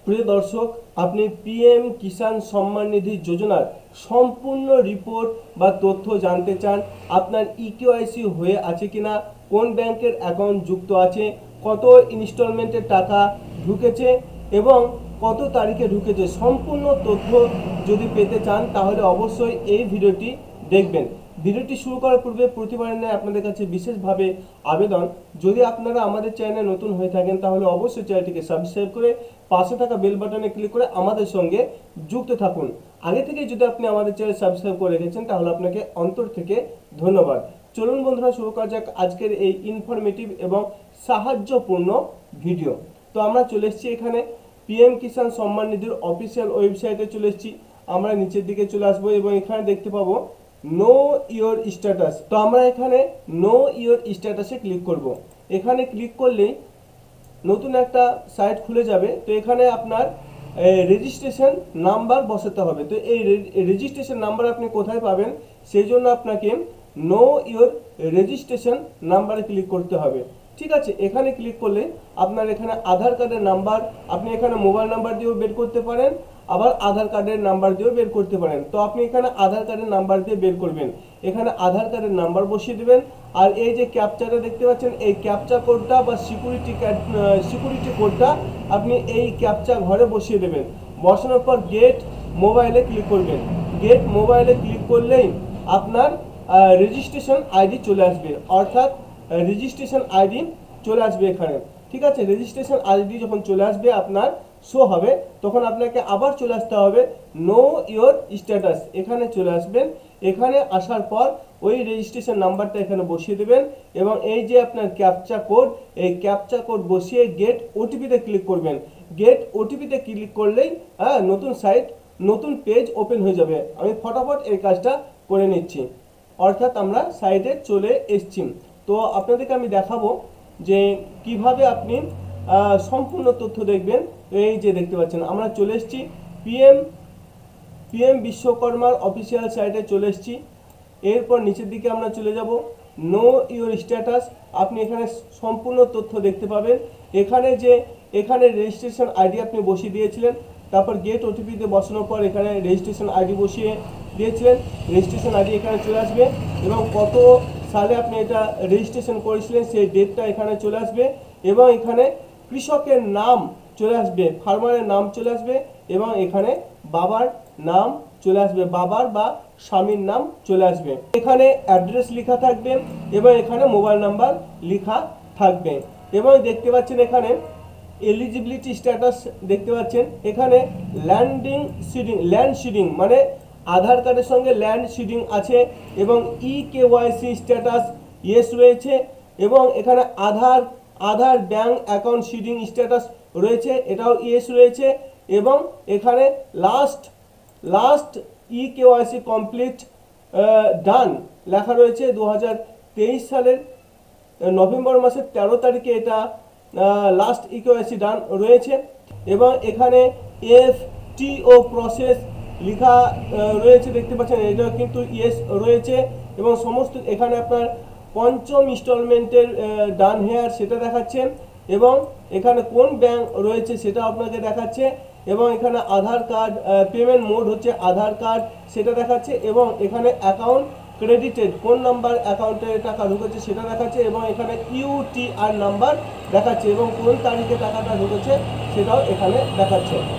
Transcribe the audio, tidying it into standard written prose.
প্রিয় দর্শক, আপনি পিএম কিষাণ সম্মান নিধি যোজনার সম্পূর্ণ রিপোর্ট বা তথ্য জানতে চান। আপনার ইকেওয়াইসি হয়ে আছে কিনা, কোন ব্যাংকের অ্যাকাউন্ট যুক্ত আছে, কত ইনস্টলমেন্টের টাকা ঢুকেছে এবং কত তারিখে ঢুকেছে, সম্পূর্ণ তথ্য যদি পেতে চান তাহলে অবশ্যই এই ভিডিওটি দেখবেন। ভিডিওটি শুরু করার পূর্বে প্রতিবারের ন্যায় আপনাদের কাছে বিশেষভাবে আবেদন, যদি আপনারা আমাদের চ্যানেলে নতুন হয়ে থাকেন তাহলে অবশ্যই চ্যানেলটিকে সাবস্ক্রাইব করে পাশে থাকা বেল বাটনে ক্লিক করে আমাদের সঙ্গে যুক্ত থাকুন। আগে থেকে যদি আপনি আমাদের চ্যানেল সাবস্ক্রাইব করে রেখেছেন তাহলে আপনাকে অন্তর থেকে ধন্যবাদ। চলুন বন্ধুরা, শুরু করা যাক আজকের এই ইনফরমেটিভ এবং সাহায্যপূর্ণ ভিডিও। তো আমরা চলে এসেছি এখানে পিএম কিষাণ সম্মান নিধির অফিসিয়াল ওয়েবসাইটে চলে এসেছি। আমরা নিচের দিকে চলে আসবো এবং এখানে দেখতে পাবো নো ইওর স্ট্যাটাস। তো আমরা এখানে নো ইওর স্ট্যাটাসে ক্লিক করব। এখানে ক্লিক করলেই নতুন একটা সাইট খুলে যাবে। তো এখানে আপনার রেজিস্ট্রেশন নাম্বার বসাতে হবে। তো এই রেজিস্ট্রেশন নাম্বার আপনি কোথায় পাবেন, সেই জন্য আপনাকে নো ইওর রেজিস্ট্রেশন নাম্বারে ক্লিক করতে হবে। ঠিক আছে, এখানে ক্লিক করলে আপনার এখানে আধার কার্ডের নাম্বার, আপনি এখানে মোবাইল নাম্বার দিয়েও বের করতে পারেন, আবার আধার কার্ডের নাম্বার দিয়েও বের করতে পারেন। তো আপনি এখানে আধার কার্ডের নাম্বার দিয়ে বের করবেন। এখানে আধার কার্ডের নাম্বার বসিয়ে দেবেন। আর এই যে ক্যাপচাটা দেখতে পাচ্ছেন, এই ক্যাপচা কোডটা বা সিকিউরিটি কোডটা আপনি এই ক্যাপচা ঘরে বসিয়ে দেবেন। বসানোর পর গেট মোবাইলে ক্লিক করবেন। গেট মোবাইলে ক্লিক করলেই আপনার রেজিস্ট্রেশন আইডি চলে আসবে, অর্থাৎ রেজিস্ট্রেশন আইডি চলে আসবে এখানে। ঠিক আছে, রেজিস্ট্রেশন আইডি যখন চলে আসবে আপনার শো হবে, তখন আপনাকে আবার চলে আসতে হবে নো ইওর স্ট্যাটাস। এখানে চলে আসবেন। এখানে আসার পর ওই রেজিস্ট্রেশন নাম্বারটা এখানে বসিয়ে দেবেন এবং এই যে আপনার ক্যাপচা কোড, এই ক্যাপচা কোড বসিয়ে গেট ওটিপিতে ক্লিক করবেন। গেট ওটিপিতে ক্লিক করলেই নতুন সাইট, নতুন পেজ ওপেন হয়ে যাবে। আমি ফটাফট এই কাজটা করে নিচ্ছি, অর্থাৎ আমরা সাইটে চলে এসেছি। তো আপনাদেরকে আমি দেখাবো যে কিভাবে আপনি সম্পূর্ণ তথ্য দেখবেন। এই যে দেখতে পাচ্ছেন আমরা চলে এসেছি পিএম বিশ্বকর্মার অফিসিয়াল সাইটে চলে এসেছি। এরপর নিচের দিকে আমরা চলে যাব নো ইওর স্ট্যাটাস। আপনি এখানে সম্পূর্ণ তথ্য দেখতে পাবেন। এখানে রেজিস্ট্রেশন আইডি আপনি বসিয়ে দিয়েছিলেন, তারপর গেট ওটিপিতে বসানোর পর এখানে রেজিস্ট্রেশন আইডি বসিয়ে দিয়েছিলেন। রেজিস্ট্রেশন আইডি এখানে চলে আসবে এবং কত সালে আপনি এটা রেজিস্ট্রেশন করেছিলেন সেই ডেটটা এখানে চলে আসবে এবং এখানে কৃষকের নাম চলে আসবে, ফার্মারের নাম চলে আসবে এবং এখানে বাবার নাম চলে আসবে, বাবার বা স্বামীর নাম চলে আসবে। এখানে অ্যাড্রেস লেখা থাকবে এবং এখানে মোবাইল নাম্বার লেখা থাকবে। এবং দেখতে পাচ্ছেন এখানে এলিজিবিলিটি স্ট্যাটাস দেখতে পাচ্ছেন, এখানে ল্যান্ড সিডিং মানে আধার কার্ডের সঙ্গে ল্যান্ড সিডিং আছে এবং ইকেওয়াইসি স্ট্যাটাস ইয়েস রয়েছে এবং এখানে আধার ব্যাংক অ্যাকাউন্ট সিডিং স্ট্যাটাস রয়েছে, এটাও ইয়েস রয়েছে এবং এখানে লাস্ট ইকেওয়াইসি কমপ্লিট ডান লেখা রয়েছে। 2023 সালের নভেম্বর মাসের 13 তারিখে এটা লাস্ট ইকেওয়াইসি ডান রয়েছে এবং এখানে এফটিও প্রসেস লেখা রয়েছে, দেখতে পাচ্ছেন এটাও কিন্তু ইয়েস রয়েছে এবং সমস্ত এখানে আপনার পঞ্চম ইনস্টলমেন্টের ডান হেয়ার সেটা দেখাচ্ছে এবং এখানে কোন ব্যাংক রয়েছে সেটা আপনাকে দেখাচ্ছে এবং এখানে আধার কার্ড পেমেন্ট মোড হচ্ছে আধার কার্ড সেটা দেখাচ্ছে এবং এখানে অ্যাকাউন্ট ক্রেডিটেড কোন নাম্বার অ্যাকাউন্টে টাকা ঢুকেছে সেটা দেখাচ্ছে এবং এখানে ইউটিআর নাম্বার দেখাচ্ছে এবং কোন তারিখে টাকাটা ঢুকেছে সেটাও এখানে দেখাচ্ছে।